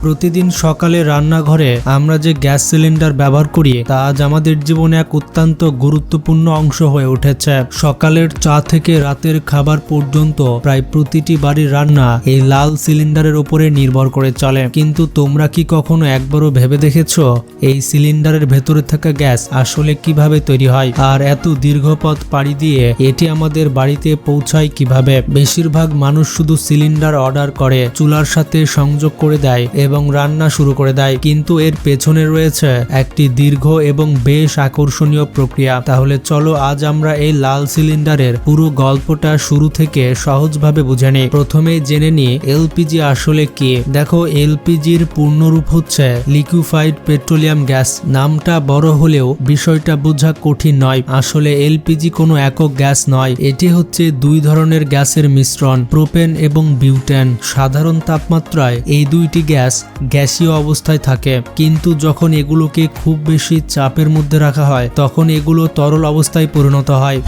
প্রতিদিন সকালে রান্নাঘরে আমরা যে গ্যাস সিলিন্ডার ব্যবহার করি তা আজ আমাদের জীবনে এক অত্যন্ত গুরুত্বপূর্ণ অংশ হয়ে উঠেছে। সকালের চা থেকে রাতের খাবার পর্যন্ত প্রায় প্রতিটি বাড়ির রান্না এই লাল সিলিন্ডারের উপরে নির্ভর করে চলে। কিন্তু তোমরা কি কখনো একবারও ভেবে দেখেছো এই সিলিন্ডারের ভেতরে থাকা গ্যাস আসলে কিভাবে তৈরি হয়, আর এত দীর্ঘ পথ পাড়ি দিয়ে এটি আমাদের বাড়িতে পৌঁছায় কিভাবে? বেশিরভাগ মানুষ শুধু সিলিন্ডার অর্ডার করে, চুলার সাথে সংযোগ করে দেয় এবং রান্না শুরু করে দেয়, কিন্তু এর পেছনে রয়েছে একটি দীর্ঘ এবং বেশ আকর্ষণীয় প্রক্রিয়া। তাহলে চলো আজ আমরা এই লাল সিলিন্ডারের পুরো গল্পটা শুরু থেকে সহজভাবে বুঝে নিই। প্রথমে জেনে নিই এলপিজি আসলে কি। দেখো, এলপিজির পূর্ণরূপ হচ্ছে লিকুইফাইড পেট্রোলিয়াম গ্যাস। নামটা বড় হলেও বিষয়টা বোঝা কঠিন নয়। আসলে এলপিজি কোনো একক গ্যাস নয়, এটি হচ্ছে দুই ধরনের গ্যাসের মিশ্রণ, প্রোপেন এবং বিউটেন। সাধারণ তাপমাত্রায় এই দুইটি গ্যাস গ্যাসীয় অবস্থায় থাকে, কিন্তু যখন এগুলোকে খুব বেশি চাপের মধ্যে রাখা হয় তখন এগুলো তরল অবস্থায় পরিণত হয়।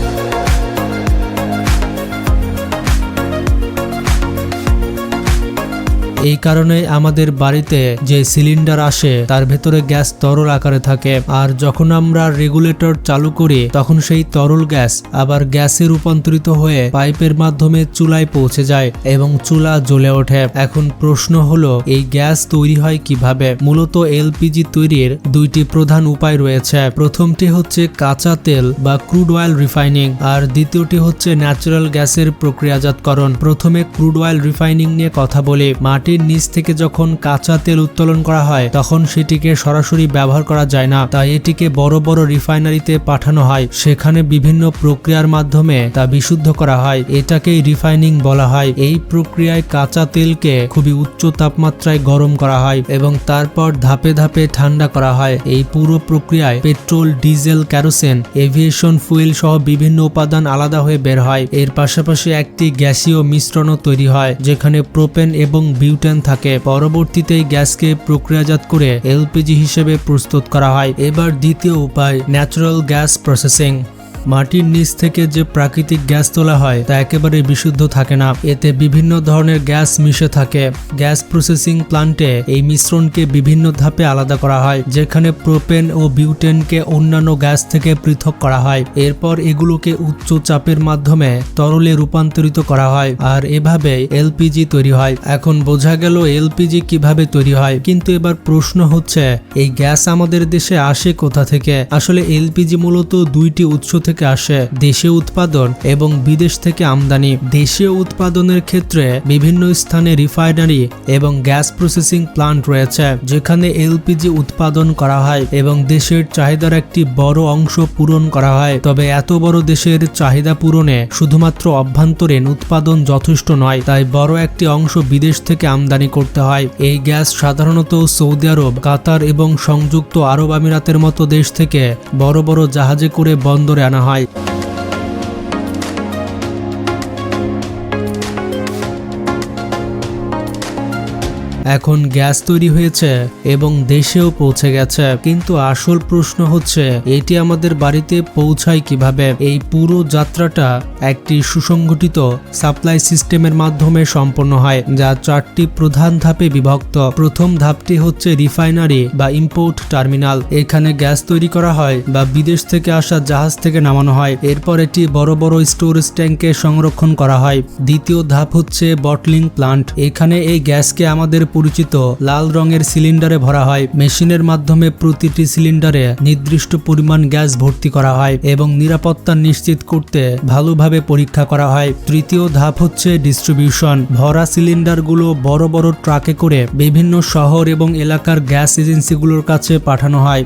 এই কারণে আমাদের বাড়িতে যে সিলিন্ডার আসে তার ভেতরে গ্যাস তরল আকারে থাকে, আর যখন আমরা রেগুলেটর চালু করি তখন সেই তরল গ্যাস আবার গ্যাসে রূপান্তরিত হয়ে পাইপের মাধ্যমে চুলায় পৌঁছে যায় এবং চুলা জ্বলে ওঠে। এখন প্রশ্ন হলো, এই গ্যাস তৈরি হয় কিভাবে? মূলত এলপিজি তৈরির দুইটি প্রধান উপায় রয়েছে। প্রথমটি হচ্ছে কাঁচা তেল বা ক্রুড অয়েল রিফাইনিং, আর দ্বিতীয়টি হচ্ছে ন্যাচারাল গ্যাসের প্রক্রিয়াজাতকরণ। প্রথমে ক্রুড অয়েল রিফাইনিং নিয়ে কথা বলি। মাটির নিচ থেকে যখন কাঁচা তেল উত্তোলন করা হয় তখন সেটিকে সরাসরি ব্যবহার করা যায় না, তাই এটিকে বড় বড় রিফাইনারিতে পাঠানো হয়। সেখানে বিভিন্ন প্রক্রিয়ার মাধ্যমে তা বিশুদ্ধ করা হয়, এটাকেই রিফাইনিং বলা হয়। এই প্রক্রিয়ায় কাঁচা তেলকে খুবই উচ্চ তাপমাত্রায় গরম করা হয় এবং তারপর ধাপে ধাপে ঠান্ডা করা হয়। এই পুরো প্রক্রিয়ায় petrol, diesel, kerosene, aviation fuel সহ বিভিন্ন উপাদান আলাদা হয়ে বের হয়। এর পাশাপাশি একটি গ্যাসীয় মিশ্রণও তৈরি হয় যেখানে প্রোপেন এবং বিউটেন থাকে। পরবর্তীতে গ্যাসকে প্রক্রিয়াজাত করে এলপিজি হিসেবে প্রস্তুত করা হয়। এবার দ্বিতীয় উপায়, ন্যাচারাল গ্যাস প্রসেসিং। মাটির নিচ থেকে যে প্রাকৃতিক গ্যাস তোলা হয় তা একেবারে বিশুদ্ধ থাকে না, এতে বিভিন্ন ধরনের গ্যাস মিশে থাকে। গ্যাস প্রসেসিং প্লান্টে এই মিশ্রণকে বিভিন্ন ধাপে আলাদা করা হয়, যেখানে প্রোপেন ও বিউটেনকে অন্যান্য গ্যাস থেকে পৃথক করা হয়। এরপর এগুলোকে উচ্চ চাপের মাধ্যমে তরলে রূপান্তরিত করা হয়, আর এভাবে এলপিজি তৈরি হয়। এখন বোঝা গেল এলপিজি কিভাবে তৈরি হয়, কিন্তু এবার প্রশ্ন হচ্ছে এই গ্যাস আমাদের দেশে আসে কোথা থেকে? আসলে এলপিজি মূলত দুইটি উৎস থেকে আসে, দেশীয় উৎপাদন এবং বিদেশ থেকে আমদানি। দেশীয় উৎপাদনের ক্ষেত্রে বিভিন্ন স্থানে রিফাইনারি এবং গ্যাস প্রসেসিং প্লান্ট রয়েছে যেখানে এলপিজি উৎপাদন করা হয় এবং দেশের চাহিদার একটি বড় অংশ পূরণ করা হয়। তবে এত বড় দেশের চাহিদা পূরণে শুধুমাত্র অভ্যন্তরীণ উৎপাদন যথেষ্ট নয়, তাই বড় একটি অংশ বিদেশ থেকে আমদানি করতে হয়। এই গ্যাস সাধারণত সৌদি আরব, কাতার এবং সংযুক্ত আরব আমিরাতের মতো দেশ থেকে বড় বড় জাহাজে করে বন্দরে আনা হয়। এখন গ্যাস তৈরি হয়েছে এবং দেশেও পৌঁছে গেছে, কিন্তু আসল প্রশ্ন হচ্ছে এটি আমাদের বাড়িতে পৌঁছায় কিভাবে? এই পুরো যাত্রাটা একটি সুসংগঠিত সাপ্লাই সিস্টেমের মাধ্যমে সম্পন্ন হয়, যা চারটি প্রধান ধাপে বিভক্ত। প্রথম ধাপটি হচ্ছে রিফাইনারি বা ইম্পোর্ট টার্মিনাল। এখানে গ্যাস তৈরি করা হয় বা বিদেশ থেকে আসা জাহাজ থেকে নামানো হয়। এরপর এটি বড় বড় স্টোরেজ ট্যাঙ্কে সংরক্ষণ করা হয়। দ্বিতীয় ধাপ হচ্ছে বটলিং প্লান্ট। এখানে এই গ্যাসকে আমাদের পরিচিত লাল রঙের সিলিন্ডারে ভরা হয়। মেশিনের মাধ্যমে প্রতিটি সিলিন্ডারে নির্দিষ্ট পরিমাণ গ্যাস ভর্তি করা হয় এবং নিরাপত্তা নিশ্চিত করতে ভালোভাবে পরীক্ষা করা হয়। তৃতীয় ধাপ হচ্ছে ডিস্ট্রিবিউশন। ভরা সিলিন্ডারগুলো বড় বড় ট্রাকে করে বিভিন্ন শহর এবং এলাকার গ্যাস এজেন্সিগুলোর কাছে পাঠানো হয়।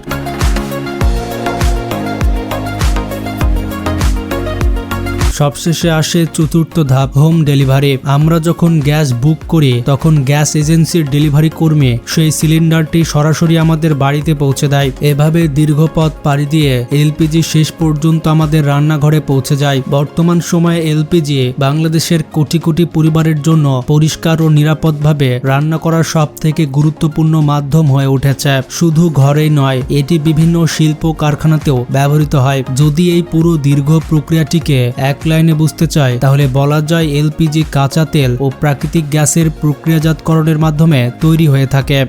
সবশেষে আসে চতুর্থ ধাপ, হোম ডেলিভারি। আমরা যখন গ্যাস বুক করি তখন গ্যাস এজেন্সির ডেলিভারি কর্মী সেই সিলিন্ডারটি সরাসরি আমাদের বাড়িতে পৌঁছে দেয়। এভাবে দীর্ঘ পথ পাড়ি দিয়ে এলপিজি শেষ পর্যন্ত আমাদের রান্নাঘরে পৌঁছে যায়। বর্তমান সময়ে এলপিজি বাংলাদেশের কোটি কোটি পরিবারের জন্য পরিষ্কার ও নিরাপদভাবে রান্না করার সব থেকে গুরুত্বপূর্ণ মাধ্যম হয়ে উঠেছে। শুধু ঘরেই নয়, এটি বিভিন্ন শিল্প কারখানাতেও ব্যবহৃত হয়। যদি এই পুরো দীর্ঘ প্রক্রিয়াটিকে এক লাইনে বুঝতে চাই তাহলে বলা যায় এলপিজি কাঁচা তেল ও প্রাকৃতিক গ্যাসের প্রক্রিয়াজাতকরণের মাধ্যমে তৈরি হয়ে থাকে।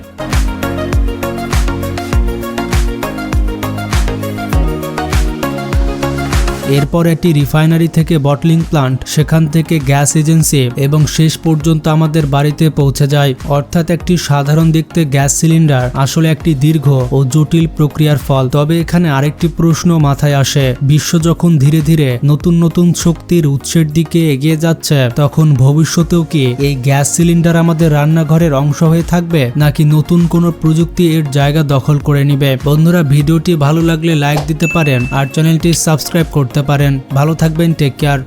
এরপর একটি রিফাইনারি থেকে বটলিং প্লান্ট, সেখান থেকে গ্যাস এজেন্সি এবং শেষ পর্যন্ত আমাদের বাড়িতে পৌঁছে যায়। অর্থাৎ একটি সাধারণ দেখতে গ্যাস সিলিন্ডার আসলে একটি দীর্ঘ ও জটিল প্রক্রিয়ার ফল। তবে এখানে আরেকটি প্রশ্ন মাথায় আসে, বিশ্ব যখন ধীরে ধীরে নতুন নতুন শক্তির উৎসের দিকে এগিয়ে যাচ্ছে, তখন ভবিষ্যতেও কি এই গ্যাস সিলিন্ডার আমাদের রান্নাঘরের অংশ হয়ে থাকবে, নাকি নতুন কোনো প্রযুক্তি এর জায়গা দখল করে নিবে? বন্ধুরা, ভিডিওটি ভালো লাগলে লাইক দিতে পারেন আর চ্যানেলটি সাবস্ক্রাইব করতে পারেন। ভালো থাকবেন, টেক কেয়ার।